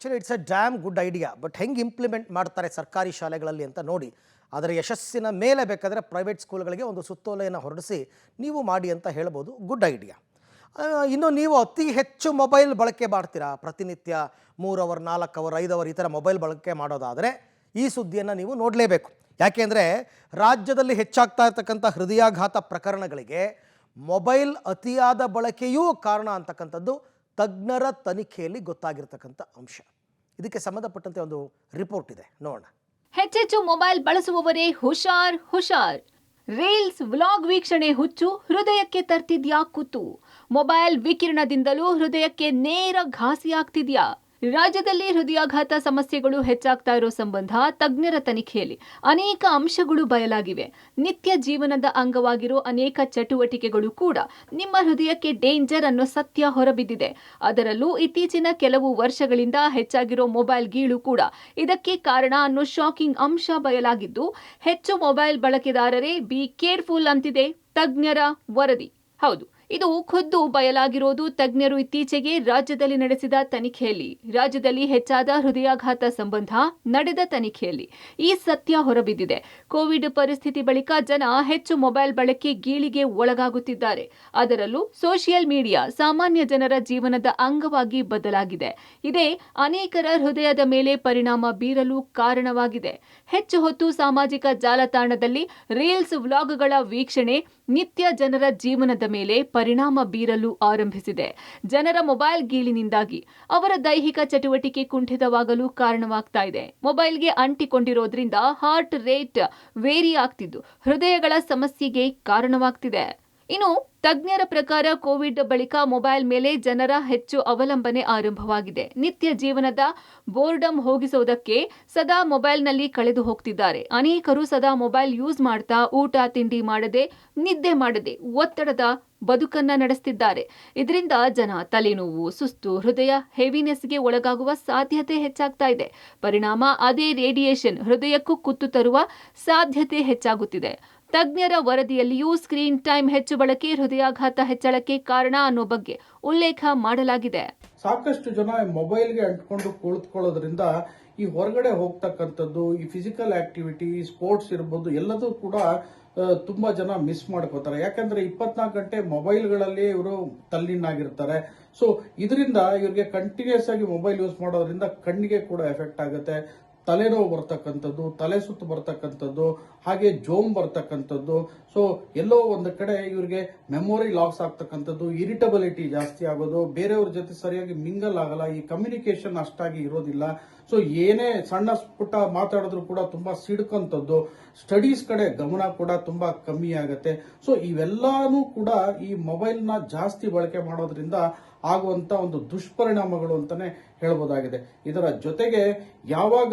Actually it's A dam good idea. But ಹೆಂಗೆ implement ಮಾಡ್ತಾರೆ ಸರ್ಕಾರಿ ಶಾಲೆಗಳಲ್ಲಿ ಅಂತ ನೋಡಿ, ಅದರ ಯಶಸ್ಸಿನ ಮೇಲೆ ಬೇಕಾದರೆ ಪ್ರೈವೇಟ್ ಸ್ಕೂಲ್ಗಳಿಗೆ ಒಂದು ಸುತ್ತೋಲೆಯನ್ನು ಹೊರಡಿಸಿ ನೀವು ಮಾಡಿ ಅಂತ ಹೇಳ್ಬೋದು. Good idea. ಇನ್ನು ನೀವು ಅತಿ ಹೆಚ್ಚು ಮೊಬೈಲ್ ಬಳಕೆ ಮಾಡ್ತೀರಾ, ಪ್ರತಿನಿತ್ಯ 3 ಅವರ್ 4 ಅವರ್ 5 ಅವರ್ ಈ ಥರ ಮೊಬೈಲ್ ಬಳಕೆ ಮಾಡೋದಾದರೆ ಈ ಸುದ್ದಿಯನ್ನು ನೀವು ನೋಡಲೇಬೇಕು. ಯಾಕೆಂದರೆ ರಾಜ್ಯದಲ್ಲಿ ಹೆಚ್ಚಾಗ್ತಾ ಇರ್ತಕ್ಕಂಥ ಹೃದಯಾಘಾತ ಪ್ರಕರಣಗಳಿಗೆ ಮೊಬೈಲ್ ಅತಿಯಾದ ಬಳಕೆಯೂ ಕಾರಣ ಅಂತಕ್ಕಂಥದ್ದು ತಜ್ಞರ ತನಿಖೆಯಲ್ಲಿ ಗೊತ್ತಾಗಿರ್ತಕ್ಕಂಥ ಅಂಶ. ಇದಕ್ಕೆ ಸಂಬಂಧಪಟ್ಟಂತೆ ಒಂದು ರಿಪೋರ್ಟ್ ಇದೆ, ನೋಡೋಣ. ಹೆಚ್ಚೆಚ್ಚು ಮೊಬೈಲ್ ಬಳಸುವವರೇ ಹುಷಾರ್ ಹುಷಾರ್. ರೀಲ್ಸ್ ವ್ಲಾಗ್ ವೀಕ್ಷಣೆ ಹುಚ್ಚು ಹೃದಯಕ್ಕೆ ತರ್ತಿದ್ಯಾ ಕುತ್ತು. ಮೊಬೈಲ್ ವಿಕಿರಣದಿಂದಲೂ ಹೃದಯಕ್ಕೆ ನೇರ ಘಾಸಿಯಾಗ್ತಿದ್ಯಾ. ರಾಜ್ಯದಲ್ಲಿ ಹೃದಯಾಘಾತ ಸಮಸ್ಯೆಗಳು ಹೆಚ್ಚಾಗ್ತಾ ಇರೋ ಸಂಬಂಧ ತಜ್ಞರ ತನಿಖೆಯಲ್ಲಿ ಅನೇಕ ಅಂಶಗಳು ಬಯಲಾಗಿವೆ. ನಿತ್ಯ ಜೀವನದ ಅಂಗವಾಗಿರೋ ಅನೇಕ ಚಟುವಟಿಕೆಗಳು ಕೂಡ ನಿಮ್ಮ ಹೃದಯಕ್ಕೆ ಡೇಂಜರ್ ಅನ್ನೋ ಸತ್ಯ ಹೊರಬಿದ್ದಿದೆ. ಅದರಲ್ಲೂ ಇತ್ತೀಚಿನ ಕೆಲವು ವರ್ಷಗಳಿಂದ ಹೆಚ್ಚಾಗಿರೋ ಮೊಬೈಲ್ ಗೀಳು ಕೂಡ ಇದಕ್ಕೆ ಕಾರಣ ಅನ್ನೋ ಶಾಕಿಂಗ್ ಅಂಶ ಬಯಲಾಗಿದ್ದು, ಹೆಚ್ಚು ಮೊಬೈಲ್ ಬಳಕೆದಾರರೇ ಬಿ ಕೇರ್ಫುಲ್ ಅಂತಿದೆ ತಜ್ಞರ ವರದಿ. ಹೌದು, ಇದು ಖುದ್ದು ಬಯಲಾಗಿರೋದು ತಜ್ಞರು ಇತ್ತೀಚೆಗೆ ರಾಜ್ಯದಲ್ಲಿ ನಡೆಸಿದ ತನಿಖೆಯಲ್ಲಿ. ರಾಜ್ಯದಲ್ಲಿ ಹೆಚ್ಚಾದ ಹೃದಯಾಘಾತ ಸಂಬಂಧ ನಡೆದ ತನಿಖೆಯಲ್ಲಿ ಈ ಸತ್ಯ ಹೊರಬಿದ್ದಿದೆ. ಕೋವಿಡ್ ಪರಿಸ್ಥಿತಿ ಬಳಿಕ ಜನ ಹೆಚ್ಚು ಮೊಬೈಲ್ ಬಳಕೆ ಗೀಳಿಗೆ ಒಳಗಾಗುತ್ತಿದ್ದಾರೆ. ಅದರಲ್ಲೂ ಸೋಷಿಯಲ್ ಮೀಡಿಯಾ ಸಾಮಾನ್ಯ ಜನರ ಜೀವನದ ಅಂಗವಾಗಿ ಬದಲಾಗಿದೆ. ಇದೇ ಅನೇಕರ ಹೃದಯದ ಮೇಲೆ ಪರಿಣಾಮ ಬೀರಲು ಕಾರಣವಾಗಿದೆ. ಹೆಚ್ಚು ಹೊತ್ತು ಸಾಮಾಜಿಕ ಜಾಲತಾಣದಲ್ಲಿ ರೀಲ್ಸ್ ವ್ಲಾಗ್ಗಳ ವೀಕ್ಷಣೆ ನಿತ್ಯ ಜನರ ಜೀವನದ ಮೇಲೆ ಪರಿಣಾಮ ಬೀರಲು ಆರಂಭಿಸಿದೆ. ಜನರ ಮೊಬೈಲ್ ಗೀಳಿನಿಂದಾಗಿ ಅವರ ದೈಹಿಕ ಚಟುವಟಿಕೆ ಕುಂಠಿತವಾಗಲು ಕಾರಣವಾಗ್ತಾ ಇದೆ. ಮೊಬೈಲ್ಗೆ ಅಂಟಿಕೊಂಡಿರೋದ್ರಿಂದ ಹಾರ್ಟ್ ರೇಟ್ ವೇರಿ ಆಗ್ತಿದ್ದು ಹೃದಯಗಳ ಸಮಸ್ಯೆಗೆ ಕಾರಣವಾಗ್ತಿದೆ. ಇನ್ನು ತಜ್ಞರ ಪ್ರಕಾರ ಕೋವಿಡ್ ಬಳಿಕ ಮೊಬೈಲ್ ಮೇಲೆ ಜನರ ಹೆಚ್ಚು ಅವಲಂಬನೆ ಆರಂಭವಾಗಿದೆ. ನಿತ್ಯ ಜೀವನದ ಬೋರ್ಡಮ್ ಹೋಗಿಸೋದಕ್ಕೆ ಸದಾ ಮೊಬೈಲ್ನಲ್ಲಿ ಕಳೆದು ಹೋಗ್ತಿದ್ದಾರೆ. ಅನೇಕರು ಸದಾ ಮೊಬೈಲ್ ಯೂಸ್ ಮಾಡ್ತಾ ಊಟ ತಿಂಡಿ ಮಾಡದೆ, ನಿದ್ದೆ ಮಾಡದೆ ಒತ್ತಡದ ಬದುಕನ್ನ ನಡೆಸ್ತಿದ್ದಾರೆ. ಇದರಿಂದ ಜನ ತಲೆನೋವು, ಸುಸ್ತು, ಹೃದಯ ಹೆವಿನೆಸ್ಗೆ ಒಳಗಾಗುವ ಸಾಧ್ಯತೆ ಹೆಚ್ಚಾಗ್ತಾ ಇದೆ. ಪರಿಣಾಮ ಅದೇ ರೇಡಿಯೇಷನ್ ಹೃದಯಕ್ಕೂ ಕುತ್ತು ತರುವ ಸಾಧ್ಯತೆ ಹೆಚ್ಚಾಗುತ್ತಿದೆ. ತಜ್ಞರ ವರದಿಯಲ್ಲಿಯೂ ಸ್ಕ್ರೀನ್ ಟೈಮ್ ಹೆಚ್ಚು ಬಳಕೆ ಹೃದಯಾಘಾತ ಹೆಚ್ಚಳಕ್ಕೆ ಕಾರಣ ಅನ್ನೋ ಬಗ್ಗೆ ಉಲ್ಲೇಖ ಮಾಡಲಾಗಿದೆ. ಸಾಕಷ್ಟು ಜನ ಮೊಬೈಲ್ಗೆ ಅಂಟ್ಕೊಂಡು ಕುಳಿತುಕೊಳ್ಳೋದ್ರಿಂದ ಈ ಹೊರಗಡೆ ಹೋಗ್ತಕ್ಕಂಥದ್ದು, ಈ ಫಿಸಿಕಲ್ ಆಕ್ಟಿವಿಟಿ, ಸ್ಪೋರ್ಟ್ಸ್ ಇರ್ಬೋದು, ಎಲ್ಲದೂ ಕೂಡ ತುಂಬಾ ಜನ ಮಿಸ್ ಮಾಡ್ಕೋತಾರೆ. ಯಾಕಂದ್ರೆ 24 ಗಂಟೆ ಮೊಬೈಲ್ಗಳಲ್ಲಿ ಇವರು ತಲ್ಲೀನಾಗಿರ್ತಾರೆ. ಸೊ ಇದರಿಂದ ಇವ್ರಿಗೆ ಕಂಟಿನ್ಯೂಸ್ ಆಗಿ ಮೊಬೈಲ್ ಯೂಸ್ ಮಾಡೋದ್ರಿಂದ ಕಣ್ಣಿಗೆ ಕೂಡ ಎಫೆಕ್ಟ್ ಆಗುತ್ತೆ. ತಲೆನೋವು ಬರ್ತಕ್ಕಂಥದ್ದು, ತಲೆ ಸುತ್ತು ಬರ್ತಕ್ಕಂಥದ್ದು, ಹಾಗೆ ಜೋಮ್ ಬರ್ತಕ್ಕಂಥದ್ದು. ಸೊ ಎಲ್ಲೋ ಒಂದು ಕಡೆ ಇವ್ರಿಗೆ ಮೆಮೊರಿ ಲಾಸ್ ಆಗ್ತಕ್ಕಂಥದ್ದು, ಇರಿಟಬಿಲಿಟಿ ಜಾಸ್ತಿ ಆಗೋದು, ಬೇರೆಯವ್ರ ಜೊತೆ ಸರಿಯಾಗಿ ಮಿಂಗಲ್ ಆಗಲ್ಲ, ಈ ಕಮ್ಯುನಿಕೇಶನ್ ಅಷ್ಟಾಗಿ ಇರೋದಿಲ್ಲ. ಸೊ ಏನೇ ಸಣ್ಣ ಪುಟ್ಟ ಮಾತಾಡಿದ್ರು ಕೂಡ ತುಂಬಾ ಸಿಡ್ಕಂಥದ್ದು, ಸ್ಟಡೀಸ್ ಕಡೆ ಗಮನ ಕೂಡ ತುಂಬಾ ಕಮ್ಮಿ ಆಗುತ್ತೆ. ಸೊ ಇವೆಲ್ಲಾನು ಕೂಡ ಈ ಮೊಬೈಲ್ನ ಜಾಸ್ತಿ ಬಳಕೆ ಮಾಡೋದ್ರಿಂದ ಆಗುವಂತ ಒಂದು ದುಷ್ಪರಿಣಾಮಗಳು ಅಂತಾನೆ ಹೇಳ್ಬೋದಾಗಿದೆ. ಇದರ ಜೊತೆಗೆ ಯಾವಾಗ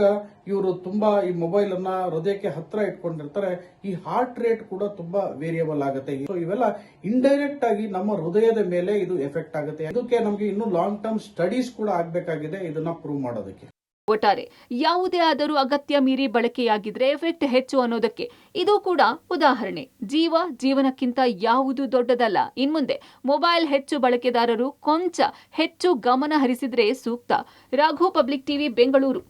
ಇವರು ತುಂಬಾ ಈ ಮೊಬೈಲ್ ಅನ್ನ ಹೃದಯಕ್ಕೆ ಹತ್ರ ಇಟ್ಕೊಂಡಿರ್ತಾರೆ, ಈ ಹಾರ್ಟ್ ರೇಟ್ ಕೂಡ ತುಂಬಾ ವೇರಿಯಬಲ್ ಆಗುತ್ತೆ. ಸೊ ಇವೆಲ್ಲ ಇಂಡೈರೆಕ್ಟ್ ಆಗಿ ನಮ್ಮ ಹೃದಯದ ಮೇಲೆ ಇದು ಎಫೆಕ್ಟ್ ಆಗುತ್ತೆ. ಇದಕ್ಕೆ ನಮಗೆ ಇನ್ನು ಲಾಂಗ್ ಟರ್ಮ್ ಸ್ಟಡೀಸ್ ಕೂಡ ಆಗ್ಬೇಕಾಗಿದೆ ಇದನ್ನ ಪ್ರೂವ್ ಮಾಡೋದಕ್ಕೆ. ಒಟ್ಟಾರೆ ಯಾವುದೇ ಆದರೂ ಅಗತ್ಯ ಮೀರಿ ಬಳಕೆಯಾಗಿದ್ರೆ ಎಫೆಕ್ಟ್ ಹೆಚ್ಚು ಅನ್ನೋದಕ್ಕೆ ಇದು ಕೂಡ ಉದಾಹರಣೆ. ಜೀವನಕ್ಕಿಂತ ಯಾವುದು ದೊಡ್ಡದಲ್ಲ. ಇನ್ಮುಂದೆ ಮೊಬೈಲ್ ಹೆಚ್ಚು ಬಳಕೆದಾರರು ಕೊಂಚ ಹೆಚ್ಚು ಗಮನ ಹರಿಸಿದ್ರೆ ಸೂಕ್ತ. Raghu, public TV, Bengaluru.